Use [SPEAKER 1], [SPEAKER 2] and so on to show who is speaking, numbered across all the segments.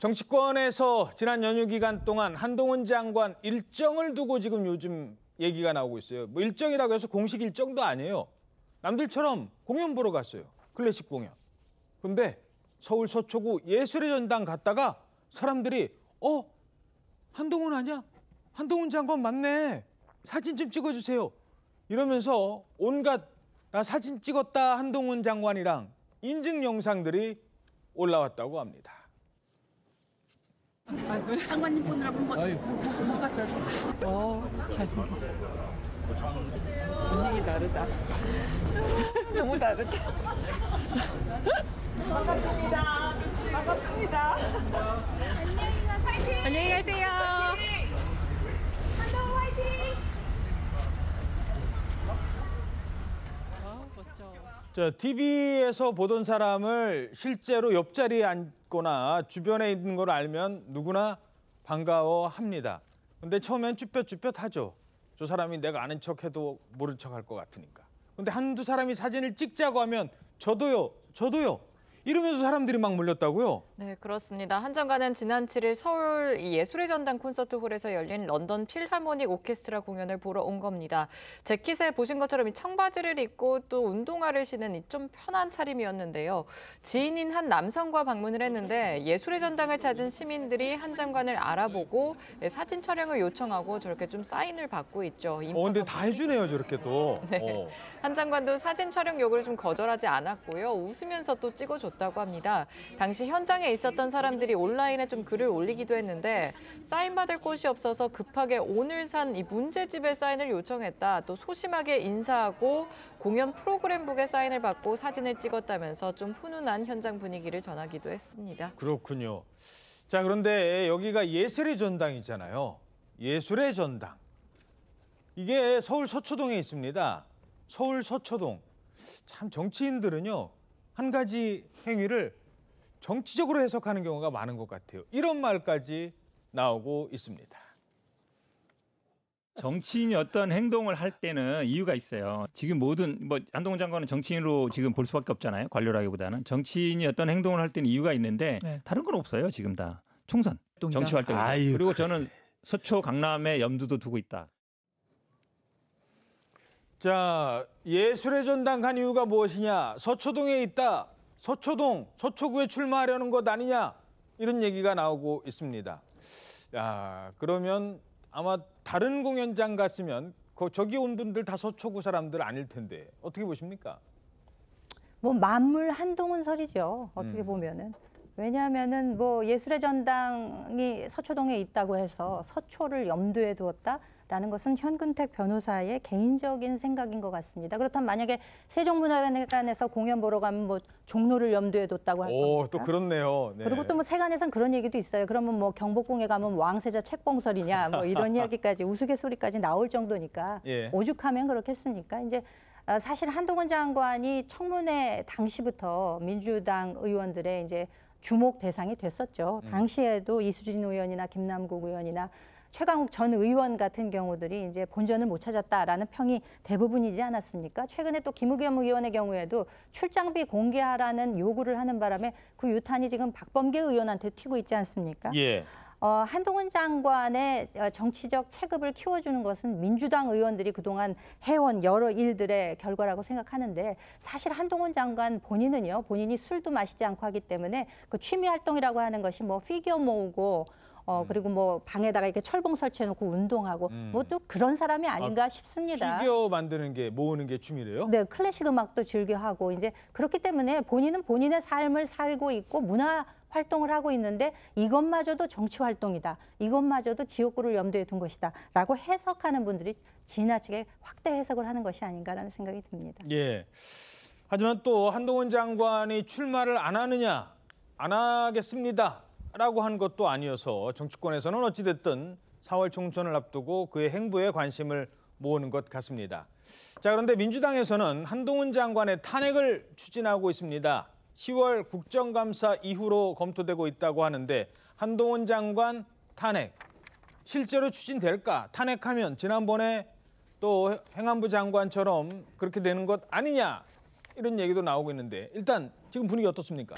[SPEAKER 1] 정치권에서 지난 연휴 기간 동안 한동훈 장관 일정을 두고 지금 요즘 얘기가 나오고 있어요. 뭐 일정이라고 해서 공식 일정도 아니에요. 남들처럼 공연 보러 갔어요. 클래식 공연. 근데 서울 서초구 예술의 전당 갔다가 사람들이 한동훈 아니야? 한동훈 장관 맞네. 사진 좀 찍어주세요. 이러면서 온갖 나 사진 찍었다 한동훈 장관이랑 인증 영상들이 올라왔다고 합니다.
[SPEAKER 2] 장관님 보느라고 못 봤어.
[SPEAKER 3] 잘생겼어.
[SPEAKER 2] 분위기 다르다. 너무 다르다. 반갑습니다. 반갑습니다.
[SPEAKER 3] 안녕히 가세요.
[SPEAKER 2] 한동훈 화이팅!
[SPEAKER 1] 자, TV에서 보던 사람을 실제로 옆자리에 앉거나 주변에 있는 걸 알면 누구나 반가워합니다. 근데 처음엔 쭈뼛쭈뼛하죠. 저 사람이 내가 아는 척해도 모른 척할 것 같으니까. 근데 한두 사람이 사진을 찍자고 하면 저도요. 이러면서 사람들이 막 몰렸다고요?
[SPEAKER 3] 네, 그렇습니다. 한 장관은 지난 7일 서울 예술의 전당 콘서트홀에서 열린 런던 필하모닉 오케스트라 공연을 보러 온 겁니다. 재킷에 보신 것처럼 이 청바지를 입고 또 운동화를 신은 이 좀 편한 차림이었는데요. 지인인 한 남성과 방문을 했는데 예술의 전당을 찾은 시민들이 한 장관을 알아보고 사진 촬영을 요청하고 저렇게 좀 사인을 받고 있죠.
[SPEAKER 1] 근데 다 해주네요, 저렇게 또.
[SPEAKER 3] 네. 한 장관도 사진 촬영 요구를 좀 거절하지 않았고요. 웃으면서 또 찍어줬다고 합니다. 당시 현장에 있었던 사람들이 온라인에 좀 글을 올리기도 했는데 사인받을 곳이 없어서 급하게 오늘 산 이 문제집에 사인을 요청했다. 또 소심하게 인사하고 공연 프로그램북에 사인을 받고 사진을 찍었다면서 좀 훈훈한 현장 분위기를 전하기도 했습니다.
[SPEAKER 1] 그렇군요. 자, 그런데 여기가 예술의 전당이잖아요. 예술의 전당. 이게 서울 서초동에 있습니다. 서울 서초동. 참 정치인들은요. 한 가지 행위를 정치적으로 해석하는 경우가 많은 것 같아요. 이런 말까지 나오고 있습니다.
[SPEAKER 4] 정치인이 어떤 행동을 할 때는 이유가 있어요. 지금 모든 한동훈 장관은 정치인으로 지금 볼 수밖에 없잖아요. 관료라기보다는 정치인이 어떤 행동을 할 때는 이유가 있는데 다른 건 없어요. 지금 다 총선, 정치 활동. 그리고 저는 서초 강남에 염두도 두고 있다.
[SPEAKER 1] 자, 예술의 전당 간 이유가 무엇이냐? 서초동에 있다. 서초동, 서초구에 출마하려는 것 아니냐? 이런 얘기가 나오고 있습니다. 야, 그러면 아마 다른 공연장 갔으면 저기 온 분들 다 서초구 사람들 아닐 텐데 어떻게 보십니까?
[SPEAKER 5] 뭐 만물 한동훈설이죠. 어떻게 보면은. 왜냐하면은 뭐 예술의 전당이 서초동에 있다고 해서 서초를 염두에 두었다라는 것은 현근택 변호사의 개인적인 생각인 것 같습니다. 그렇다면 만약에 세종문화관에서 공연 보러 가면 뭐 종로를 염두에 뒀다고 할 겁니까?
[SPEAKER 1] 또 그렇네요. 네.
[SPEAKER 5] 그리고 또 뭐 세간에선 그런 얘기도 있어요. 그러면 뭐 경복궁에 가면 왕세자 책봉설이냐 뭐 이런 이야기까지 우스갯소리까지 나올 정도니까 오죽하면 그렇겠습니까? 이제 사실 한동훈 장관이 청문회 당시부터 민주당 의원들의 이제 주목 대상이 됐었죠. 당시에도 이수진 의원이나 김남국 의원이나 최강욱 전 의원 같은 경우들이 이제 본전을 못 찾았다라는 평이 대부분이지 않았습니까? 최근에 또 김의겸 의원의 경우에도 출장비 공개하라는 요구를 하는 바람에 그 유탄이 지금 박범계 의원한테 튀고 있지 않습니까? 한동훈 장관의 정치적 체급을 키워주는 것은 민주당 의원들이 그동안 해온 여러 일들의 결과라고 생각하는데 사실 한동훈 장관 본인은요, 본인이 술도 마시지 않고 하기 때문에 그 취미 활동이라고 하는 것이 뭐 피겨 모으고 그리고 뭐 방에다가 이렇게 철봉 설치해놓고 운동하고 뭐 또 그런 사람이 아닌가 싶습니다.
[SPEAKER 1] 피겨 만드는 게 모으는 게 취미래요?
[SPEAKER 5] 네, 클래식 음악도 즐겨하고 이제 그렇기 때문에 본인은 본인의 삶을 살고 있고 문화 활동을 하고 있는데 이것마저도 정치 활동이다. 이것마저도 지역구를 염두에 둔 것이다. 라고 해석하는 분들이 지나치게 확대 해석을 하는 것이 아닌가라는 생각이 듭니다.
[SPEAKER 1] 예. 하지만 또 한동훈 장관이 출마를 안 하느냐, 안 하겠습니다. 라고 한 것도 아니어서 정치권에서는 어찌됐든 4월 총선을 앞두고 그의 행보에 관심을 모으는 것 같습니다. 자, 그런데 민주당에서는 한동훈 장관의 탄핵을 추진하고 있습니다. 10월 국정감사 이후로 검토되고 있다고 하는데 한동훈 장관 탄핵 실제로 추진될까? 탄핵하면 지난번에 또 행안부 장관처럼 그렇게 되는 것 아니냐? 이런 얘기도 나오고 있는데 일단 지금 분위기 어떻습니까?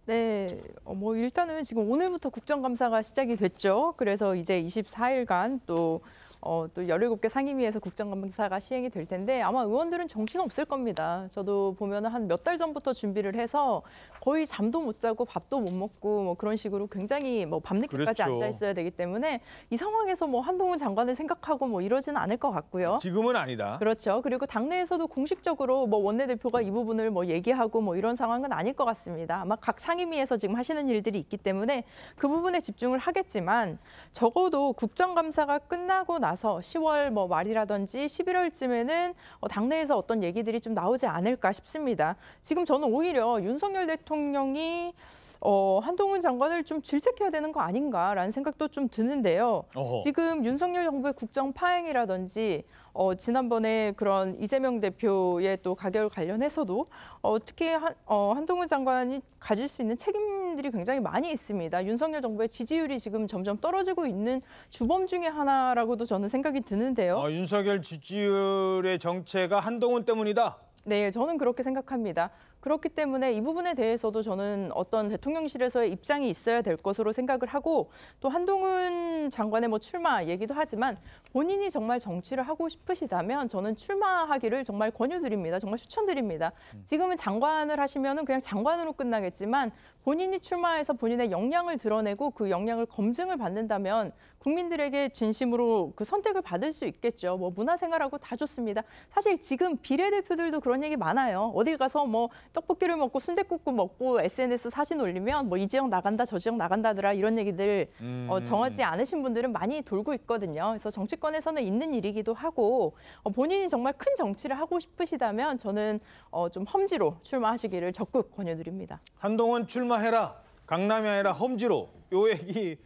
[SPEAKER 6] 네, 뭐 일단은 지금 오늘부터 국정감사가 시작이 됐죠. 그래서 이제 24일간 또 17개 상임위에서 국정감사가 시행이 될 텐데 아마 의원들은 정신 없을 겁니다. 저도 보면 한 몇 달 전부터 준비를 해서 거의 잠도 못 자고 밥도 못 먹고 뭐 그런 식으로 굉장히 뭐 밤늦게까지
[SPEAKER 1] 그렇죠.
[SPEAKER 6] 앉아 있어야 되기 때문에 이 상황에서 뭐 한동훈 장관을 생각하고 뭐 이러지는 않을 것 같고요.
[SPEAKER 1] 지금은 아니다.
[SPEAKER 6] 그렇죠. 그리고 당내에서도 공식적으로 뭐 원내대표가 이 부분을 뭐 얘기하고 뭐 이런 상황은 아닐 것 같습니다. 아마 각 상임위에서 지금 하시는 일들이 있기 때문에 그 부분에 집중을 하겠지만 적어도 국정감사가 끝나고 나서 10월 뭐 말이라든지 11월쯤에는 당내에서 어떤 얘기들이 좀 나오지 않을까 싶습니다. 지금 저는 오히려 윤석열 대통령이 한동훈 장관을 좀 질책해야 되는 거 아닌가라는 생각도 좀 드는데요.
[SPEAKER 1] 어허.
[SPEAKER 6] 지금 윤석열 정부의 국정 파행이라든지 지난번에 그런 이재명 대표의 또 가결 관련해서도 특히 한동훈 장관이 가질 수 있는 책임들이 굉장히 많이 있습니다. 윤석열 정부의 지지율이 지금 점점 떨어지고 있는 주범 중에 하나라고도 저는 생각이 드는데요.
[SPEAKER 1] 윤석열 지지율의 정체가 한동훈 때문이다.
[SPEAKER 6] 네, 저는 그렇게 생각합니다. 그렇기 때문에 이 부분에 대해서도 저는 어떤 대통령실에서의 입장이 있어야 될 것으로 생각을 하고 또 한동훈 장관의 뭐 출마 얘기도 하지만 본인이 정말 정치를 하고 싶으시다면 저는 출마하기를 정말 권유드립니다. 정말 추천드립니다. 지금은 장관을 하시면은 그냥 장관으로 끝나겠지만 본인이 출마해서 본인의 역량을 드러내고 그 역량을 검증을 받는다면 국민들에게 진심으로 그 선택을 받을 수 있겠죠. 뭐 문화생활하고 다 좋습니다. 사실 지금 비례대표들도 그런 얘기 많아요. 어딜 가서 뭐 떡볶이를 먹고 순댓국도 먹고 SNS 사진 올리면 뭐 이 지역 나간다 저 지역 나간다더라 이런 얘기들 정하지 않으신 분들은 많이 돌고 있거든요. 그래서 정치권에서는 있는 일이기도 하고 본인이 정말 큰 정치를 하고 싶으시다면 저는 좀 험지로 출마하시기를 적극 권유드립니다.
[SPEAKER 1] 한동훈 출마해라. 강남이 아니라 험지로. 요 얘기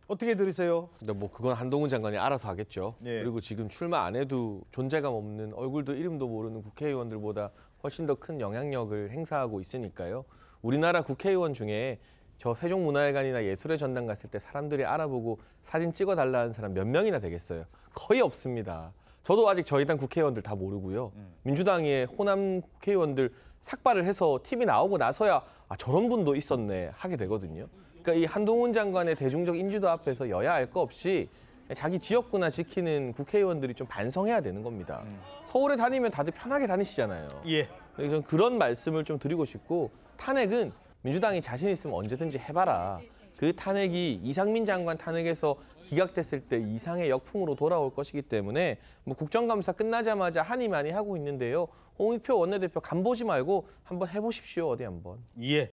[SPEAKER 1] 어떻게 들으세요?
[SPEAKER 7] 근데 뭐 그건 한동훈 장관이 알아서 하겠죠.
[SPEAKER 1] 예.
[SPEAKER 7] 그리고 지금 출마 안 해도 존재감 없는 얼굴도 이름도 모르는 국회의원들보다 훨씬 더 큰 영향력을 행사하고 있으니까요. 우리나라 국회의원 중에 저 세종문화회관이나 예술의 전당 갔을 때 사람들이 알아보고 사진 찍어달라는 사람 몇 명이나 되겠어요? 거의 없습니다. 저도 아직 저희 당 국회의원들 다 모르고요. 민주당의 호남 국회의원들 삭발을 해서 TV 나오고 나서야 저런 분도 있었네 하게 되거든요. 그러니까 이 한동훈 장관의 대중적 인지도 앞에서 여야 알 거 없이 자기 지역구나 지키는 국회의원들이 좀 반성해야 되는 겁니다. 서울에 다니면 다들 편하게 다니시잖아요.
[SPEAKER 1] 예.
[SPEAKER 7] 그래서 저는 그런 말씀을 좀 드리고 싶고 탄핵은 민주당이 자신 있으면 언제든지 해봐라. 그 탄핵이 이상민 장관 탄핵에서 기각됐을 때 이상의 역풍으로 돌아올 것이기 때문에 뭐 국정감사 끝나자마자 하니 많이 하고 있는데요. 홍익표 원내대표 간 보지 말고 한번 해보십시오. 어디 한번.
[SPEAKER 1] 예.